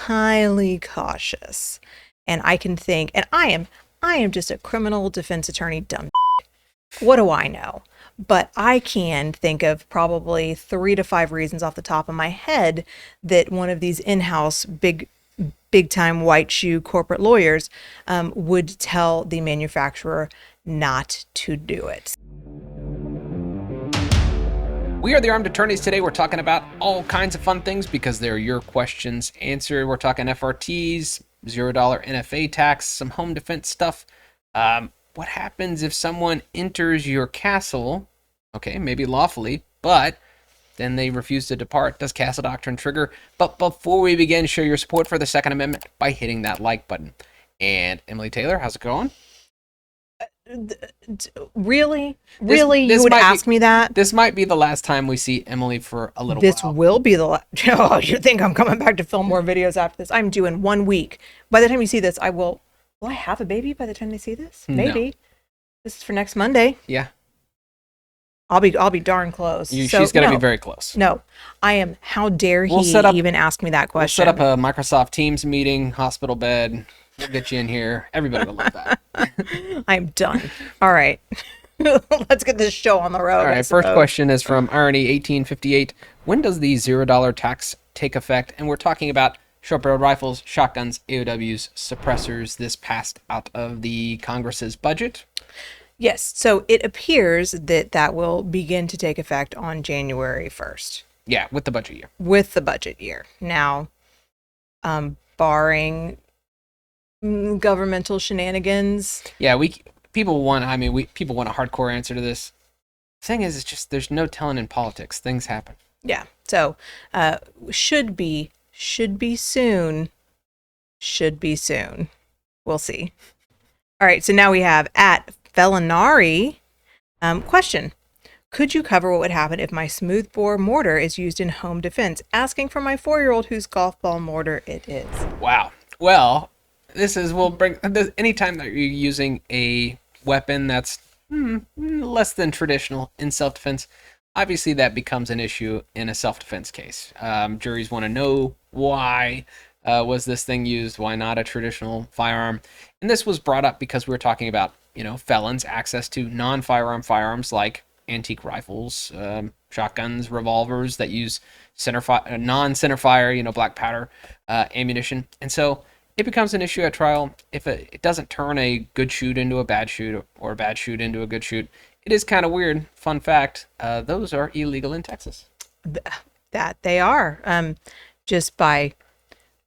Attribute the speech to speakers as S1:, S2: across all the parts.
S1: highly cautious, and I can think, and I am just a criminal defense attorney, dumb. What do I know? But I can think of probably 3 to 5 reasons off the top of my head that one of these in-house big time white shoe corporate lawyers would tell the manufacturer not to do it.
S2: We are the Armed Attorneys. Today we're talking about all kinds of fun things because they're your questions answered. We're talking FRTs, $0 NFA tax, some home defense stuff. What happens if someone enters your castle, okay, maybe lawfully, but then they refuse to depart? Does Castle Doctrine trigger? But before we begin, show your support for the Second Amendment by hitting that like button. And Emily Taylor, how's it going?
S1: Really? You would ask me that?
S2: This might be the last time we see Emily for a little while.
S1: This will be the last. Oh, you think I'm coming back to film more videos after this? I'm doing 1 week. By the time you see this, I will I have a baby by the time they see this? Maybe. No. This is for next Monday.
S2: Yeah.
S1: I'll be darn close.
S2: She's going to be very close.
S1: No, I am. How dare he even ask me that question?
S2: We'll set up a Microsoft Teams meeting, hospital bed. We'll get you in here. Everybody will love that.
S1: I'm done. All right. Let's get this show on the road.
S2: All right. First question is from Irony 1858. When does the $0 tax take effect? And we're talking about short-barreled rifles, shotguns, AOWs, suppressors. This passed out of the Congress's budget.
S1: Yes. So it appears that will begin to take effect on January 1st.
S2: Yeah, with the budget year.
S1: With the budget year. Now, barring governmental shenanigans.
S2: Yeah, people want a hardcore answer to this. The thing is, it's just there's no telling in politics. Things happen.
S1: Yeah. So, should be soon. Should be soon. We'll see. All right. So now we have at Felinari question. Could you cover what would happen if my smoothbore mortar is used in home defense? Asking for my 4-year-old whose golf ball mortar it is.
S2: Wow. Well, anytime that you're using a weapon that's less than traditional in self-defense, obviously that becomes an issue in a self-defense case. Juries want to know why was this thing used, why not a traditional firearm? And this was brought up because we were talking about, felons' access to non-firearm firearms like antique rifles, shotguns, revolvers that use non-center fire, black powder ammunition. And so it becomes an issue at trial if it doesn't turn a good shoot into a bad shoot or a bad shoot into a good shoot. It is kind of weird. Fun fact, those are illegal in Texas.
S1: That they are, just by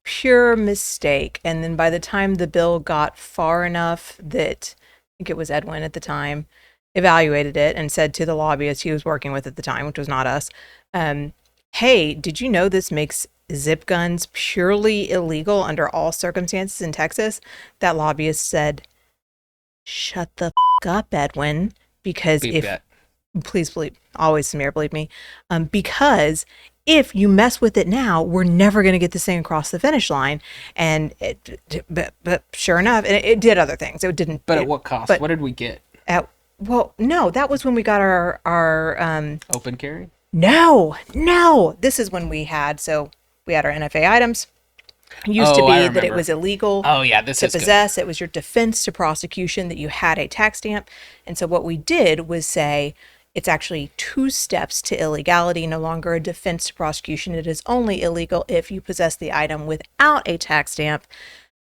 S1: pure mistake. And then by the time the bill got far enough that, I think it was Edwin at the time, evaluated it and said to the lobbyist he was working with at the time, which was not us, hey, did you know this makes zip guns purely illegal under all circumstances in Texas? That lobbyist said, shut the up, Edwin, because please believe, always Samir, believe me, because if you mess with it now, we're never going to get this thing across the finish line. And but sure enough, and it did other things. It didn't.
S2: But at what cost? What did we get?
S1: Well, no, that was when we got our
S2: open carry.
S1: No, this is when we had our NFA items. It used to be that it was illegal to possess. It was your defense to prosecution that you had a tax stamp. And so what we did was say it's actually 2 steps to illegality, no longer a defense to prosecution. It is only illegal if you possess the item without a tax stamp,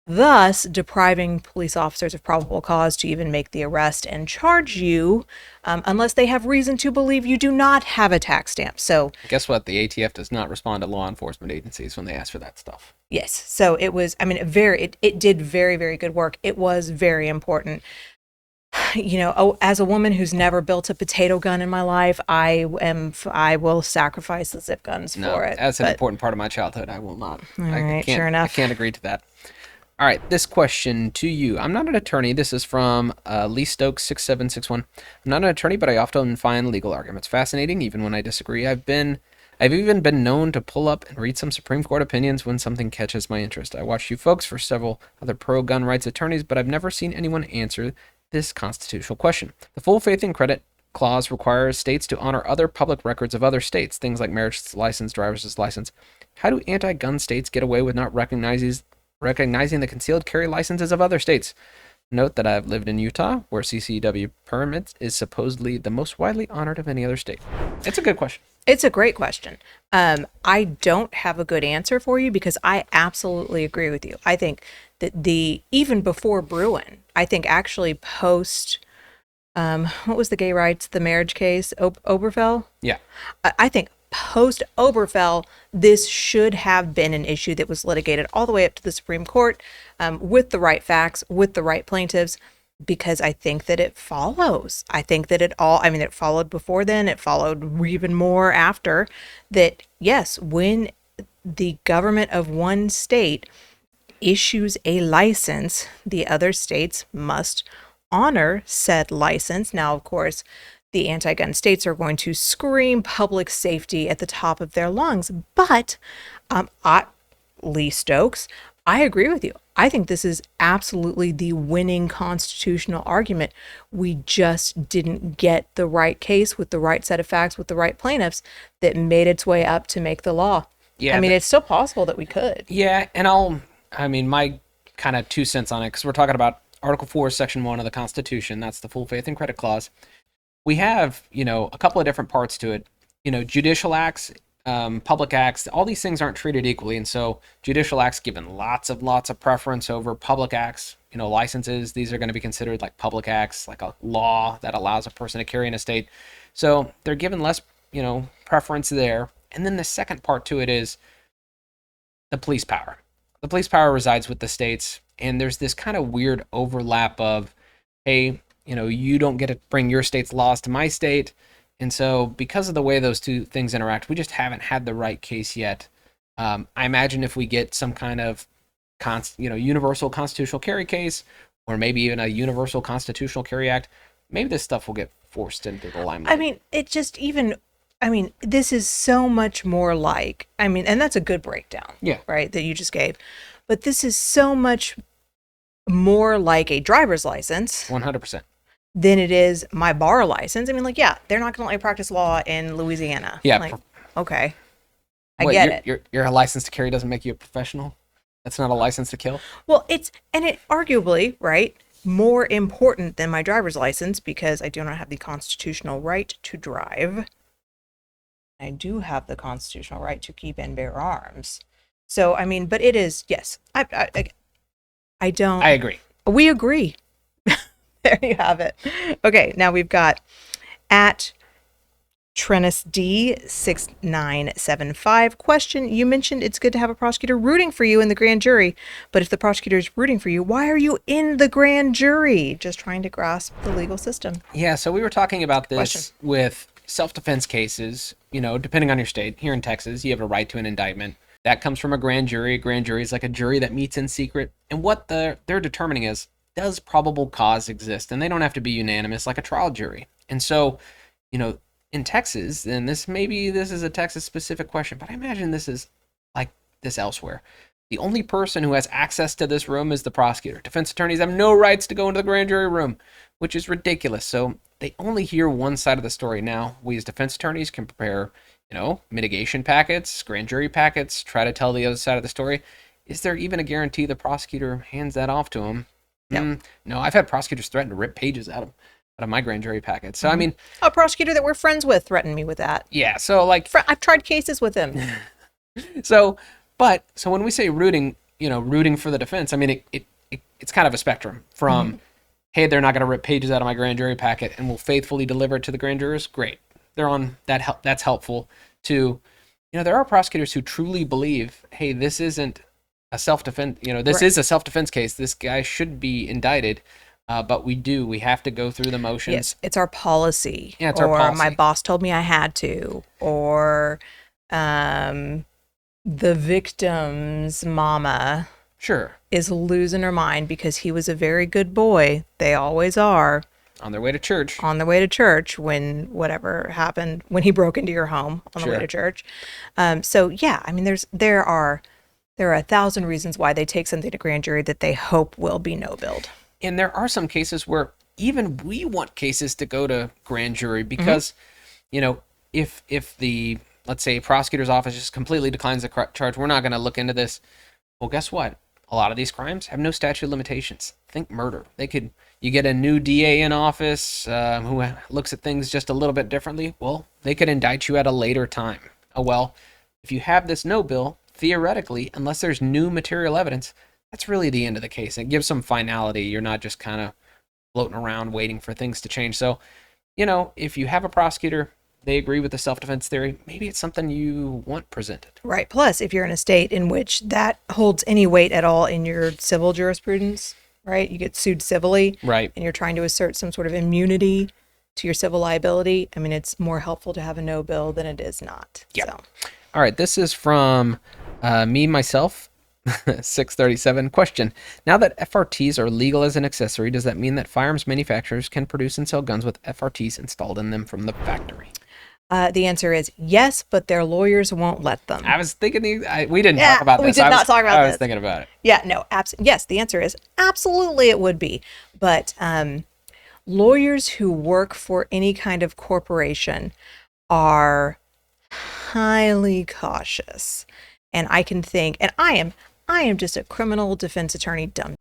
S1: thus depriving police officers of probable cause to even make the arrest and charge you unless they have reason to believe you do not have a tax stamp. So
S2: guess what? The ATF does not respond to law enforcement agencies when they ask for that stuff.
S1: Yes. So it was, it did very, very good work. It was very important. As a woman who's never built a potato gun in my life, I will sacrifice the zip guns for it.
S2: That's an important part of my childhood. I will not.
S1: All right, sure enough.
S2: I can't agree to that. All right, this question to you. I'm not an attorney. This is from Lee Stokes 6761. I'm not an attorney, but I often find legal arguments fascinating, even when I disagree. I've even been known to pull up and read some Supreme Court opinions when something catches my interest. I watched you folks for several other pro-gun rights attorneys, but I've never seen anyone answer this constitutional question. The full faith and credit clause requires states to honor other public records of other states, things like marriage license, driver's license. How do anti-gun states get away with not recognizing the concealed carry licenses of other states? Note that I've lived in Utah, where CCW permits is supposedly the most widely honored of any other state. It's a good question.
S1: It's a great question. I don't have a good answer for you because I absolutely agree with you. I think that even before Bruin, I think actually post, what was the gay rights, the marriage case, Oberfell?
S2: Yeah.
S1: I think post Oberfell, this should have been an issue that was litigated all the way up to the Supreme Court, with the right facts, with the right plaintiffs, because I think that it follows. I think that it followed before then, it followed even more after that. Yes, when the government of one state issues a license, the other states must honor said license. Now, of course, the anti-gun states are going to scream public safety at the top of their lungs. But Lee Stokes, I agree with you. I think this is absolutely the winning constitutional argument. We just didn't get the right case with the right set of facts, with the right plaintiffs that made its way up to make the law. Yeah, it's still possible that we could.
S2: Yeah, and my kind of 2 cents on it, because we're talking about Article 4, Section 1 of the Constitution. That's the full faith and credit clause. We have, a couple of different parts to it. Judicial acts, public acts, all these things aren't treated equally. And so judicial acts given lots of preference over public acts. Licenses, these are going to be considered like public acts, like a law that allows a person to carry in a state. So they're given less, preference there. And then the second part to it is the police power. The police power resides with the states. And there's this kind of weird overlap of, hey, you don't get to bring your state's laws to my state. And so because of the way those two things interact, we just haven't had the right case yet. I imagine if we get some kind of universal constitutional carry case, or maybe even a universal constitutional carry act, maybe this stuff will get forced into the limelight.
S1: This is so much more like, and that's a good breakdown,
S2: yeah,
S1: right, that you just gave. But this is so much more like a driver's license.
S2: 100%.
S1: Than it is my bar license. They're not going to let me practice law in Louisiana.
S2: Yeah.
S1: Okay. I get it.
S2: Your license to carry doesn't make you a professional? That's not a license to kill?
S1: Well, it arguably, right, more important than my driver's license because I do not have the constitutional right to drive. I do have the constitutional right to keep and bear arms. So, but it is, yes. I don't.
S2: I agree.
S1: We agree. There you have it. Okay, now we've got at Trenus D6975 question. You mentioned it's good to have a prosecutor rooting for you in the grand jury, but if the prosecutor is rooting for you, why are you in the grand jury? Just trying to grasp the legal system.
S2: Yeah, so we were talking about this with self-defense cases. Depending on your state. Here in Texas, you have a right to an indictment. That comes from a grand jury. A grand jury is like a jury that meets in secret. And what they're determining is, does probable cause exist? And they don't have to be unanimous like a trial jury. And so, in Texas, and this is a Texas specific question, but I imagine this is like this elsewhere. The only person who has access to this room is the prosecutor. Defense attorneys have no rights to go into the grand jury room, which is ridiculous. So they only hear one side of the story. Now, we as defense attorneys can prepare, mitigation packets, grand jury packets, try to tell the other side of the story. Is there even a guarantee the prosecutor hands that off to them? No, I've had prosecutors threaten to rip pages out of my grand jury packet. So,
S1: a prosecutor that we're friends with threatened me with that.
S2: Yeah. So
S1: I've tried cases with him.
S2: So when we say rooting for the defense, it's kind of a spectrum from, hey, they're not going to rip pages out of my grand jury packet and will faithfully deliver it to the grand jurors. Great. They're on that. That's helpful to, there are prosecutors who truly believe, hey, this isn't a self-defense, this is a self-defense case. This guy should be indicted, but we have to go through the motions.
S1: Yes, it's our policy.
S2: Yeah, it's our policy.
S1: Or my boss told me I had to, or the victim's mama is losing her mind because he was a very good boy. They always are.
S2: On their way to church.
S1: When whatever happened, when he broke into your home on the way to church. There are 1,000 reasons why they take something to grand jury that they hope will be no-billed.
S2: And there are some cases where even we want cases to go to grand jury because, you know, if the, let's say, prosecutor's office just completely declines the charge, we're not going to look into this. Well, guess what? A lot of these crimes have no statute of limitations. Think murder. You get a new DA in office who looks at things just a little bit differently. Well, they could indict you at a later time. Oh, well, if you have this no bill, theoretically, unless there's new material evidence, that's really the end of the case. It gives some finality. You're not just kind of floating around waiting for things to change. So, you know, if you have a prosecutor, they agree with the self-defense theory, maybe it's something you want presented.
S1: Right. Plus, if you're in a state in which that holds any weight at all in your civil jurisprudence, right? You get sued civilly.
S2: Right.
S1: And you're trying to assert some sort of immunity to your civil liability. I mean, it's more helpful to have a no bill than it is not.
S2: Yeah.
S1: So.
S2: All right. This is from myself, 637. Question. Now that FRTs are legal as an accessory, does that mean that firearms manufacturers can produce and sell guns with FRTs installed in them from the factory?
S1: The answer is yes, but their lawyers won't let them.
S2: I was thinking, we didn't talk about this.
S1: We did not talk about this.
S2: I was thinking about it.
S1: Yeah, no, yes, the answer is absolutely it would be. But lawyers who work for any kind of corporation are highly cautious. And I can think, and I am just a criminal defense attorney, dumb.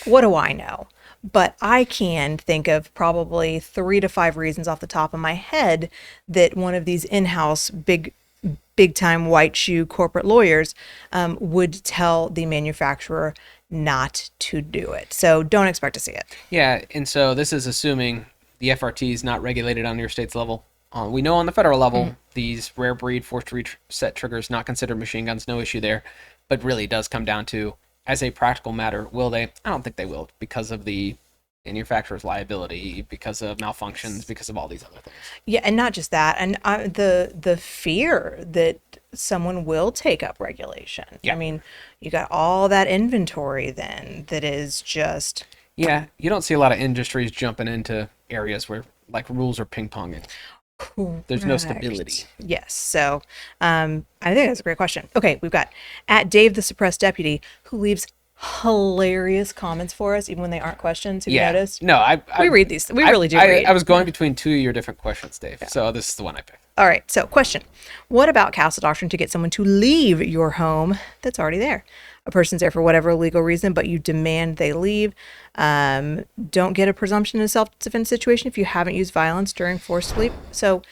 S1: What do I know? But I can think of probably 3 to 5 reasons off the top of my head that one of these in-house big time white shoe corporate lawyers would tell the manufacturer not to do it. So don't expect to see it.
S2: Yeah, and so this is assuming the FRT is not regulated on your state's level. We know on the federal level, these rare breed forced reset triggers not considered machine guns, no issue there, but really does come down to, as a practical matter, will they? I don't think they will, because of the manufacturer's liability, because of malfunctions, because of all these other things.
S1: Yeah, and not just that, and the fear that someone will take up regulation.
S2: Yeah.
S1: I mean, you got all that inventory then that is just...
S2: Yeah, you don't see a lot of industries jumping into areas where, like, rules are ping-ponging. There's no stability.
S1: Yes. So I think that's a great question. Okay, we've got at Dave the Suppressed Deputy, who leaves hilarious comments for us, even when they aren't questions. Have you noticed?
S2: No,
S1: we read these. We really do read.
S2: I was going between 2 of your different questions, Dave. Yeah. So this is the one I picked.
S1: All right. So question. What about Castle Doctrine to get someone to leave your home that's already there? A person's there for whatever legal reason, but you demand they leave. Don't get a presumption in a self-defense situation if you haven't used violence during forced sleep. So,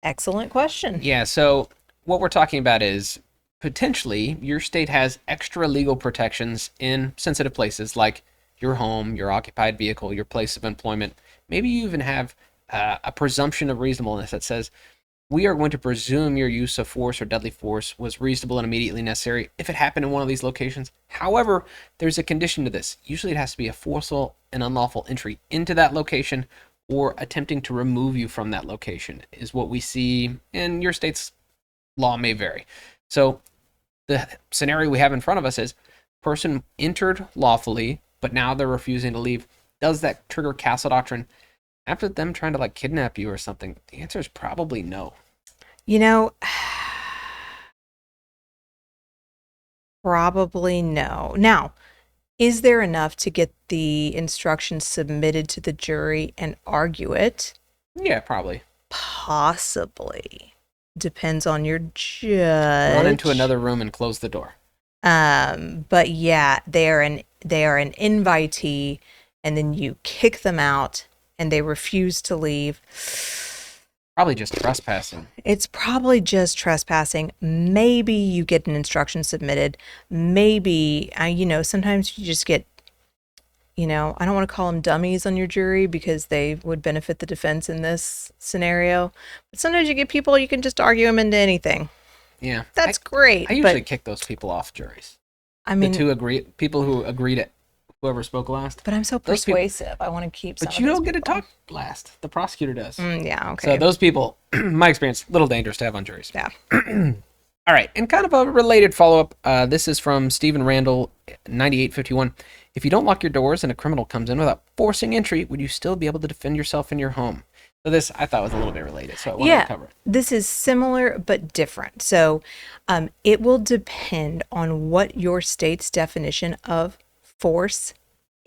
S1: excellent question.
S2: Yeah, so what we're talking about is potentially your state has extra legal protections in sensitive places like your home, your occupied vehicle, your place of employment. Maybe you even have a presumption of reasonableness that says, we are going to presume your use of force or deadly force was reasonable and immediately necessary if it happened in one of these locations. However, there's a condition to this. Usually it has to be a forceful and unlawful entry into that location or attempting to remove you from that location is what we see, and your state's law may vary. So the scenario we have in front of us is person entered lawfully, but now they're refusing to leave. Does that trigger Castle Doctrine? After them trying to, like, kidnap you or something, the answer is probably no.
S1: You know, probably no. Now, is there enough to get the instructions submitted to the jury and argue it?
S2: Yeah, probably.
S1: Possibly. Depends on your judge.
S2: Run into another room and close the door.
S1: But yeah, they are an invitee, and then you kick them out and they refuse to leave.
S2: Probably just trespassing.
S1: It's probably just trespassing. Maybe you get an instruction submitted. Maybe, sometimes you just get, I don't want to call them dummies on your jury because they would benefit the defense in this scenario. But sometimes you get people, you can just argue them into anything.
S2: Yeah.
S1: That's great.
S2: I usually kick those people off juries.
S1: I mean,
S2: people who agree to whoever spoke last.
S1: But I'm so persuasive. I want to keep some.
S2: But you don't get to talk last. The prosecutor does.
S1: Yeah, okay.
S2: So those people, my experience, a little dangerous to have on juries.
S1: Yeah.
S2: All right, and kind of a related follow-up. This is from Stephen Randall, 9851. If you don't lock your doors and a criminal comes in without forcing entry, would you still be able to defend yourself in your home? So this, I thought, was a little bit related, so I wanted to cover it.
S1: This is similar but different. So it will depend on what your state's definition of force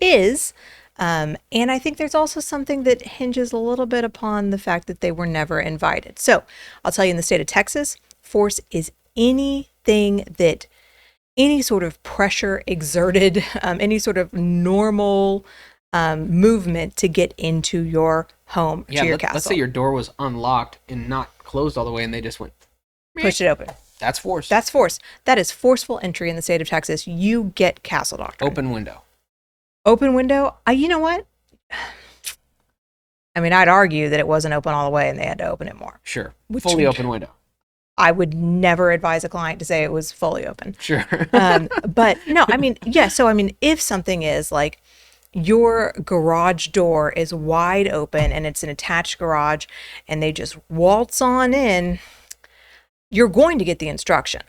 S1: is. And I think there's also something that hinges a little bit upon the fact that they were never invited. So I'll tell you, in the state of Texas, force is anything that any sort of pressure exerted, any sort of normal movement to get into your home, to your castle.
S2: Let's say your door was unlocked and not closed all the way, and they just went,
S1: push it open.
S2: That's force.
S1: That's force. That is forceful entry in the state of Texas. You get Castle Doctrine.
S2: Open window.
S1: Open window? You know what? I mean, I'd argue that it wasn't open all the way and they had to open it more.
S2: Sure. Fully open window.
S1: I would never advise a client to say it was fully open.
S2: Sure.
S1: But no, I mean, yeah. So, I mean, if something is like your garage door is wide open and it's an attached garage and they just waltz on in, you're going to get the instruction.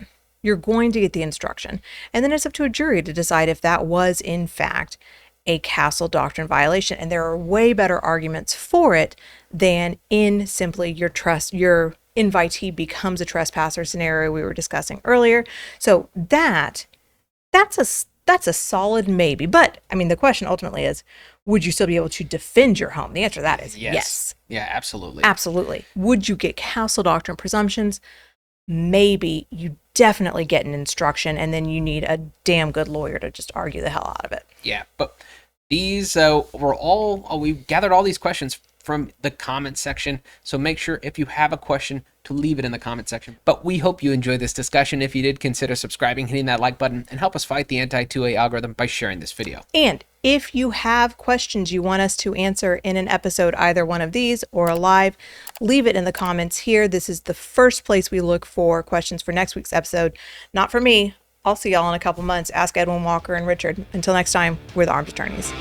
S1: You're going to get the instruction. And then it's up to a jury to decide if that was, in fact, a Castle Doctrine violation. And there are way better arguments for it than in simply your invitee becomes a trespasser scenario we were discussing earlier. So that's a solid maybe. But I mean, the question ultimately is, would you still be able to defend your home? The answer to that is yes.
S2: Yeah, absolutely.
S1: Absolutely. Would you get Castle Doctrine presumptions? Maybe. You definitely get an instruction, and then you need a damn good lawyer to just argue the hell out of it.
S2: Yeah, but these we've gathered all these questions from the comment section, so make sure if you have a question to leave it in the comment section. But we hope you enjoyed this discussion. If you did, consider subscribing, hitting that like button, and help us fight the anti-2A algorithm by sharing this video.
S1: And if you have questions you want us to answer in an episode, either one of these or a live, leave it in the comments here. This is the first place we look for questions for next week's episode. Not for me. I'll see y'all in a couple months. Ask Edwin, Walker, and Richard. Until next time, we're the Arms Attorneys.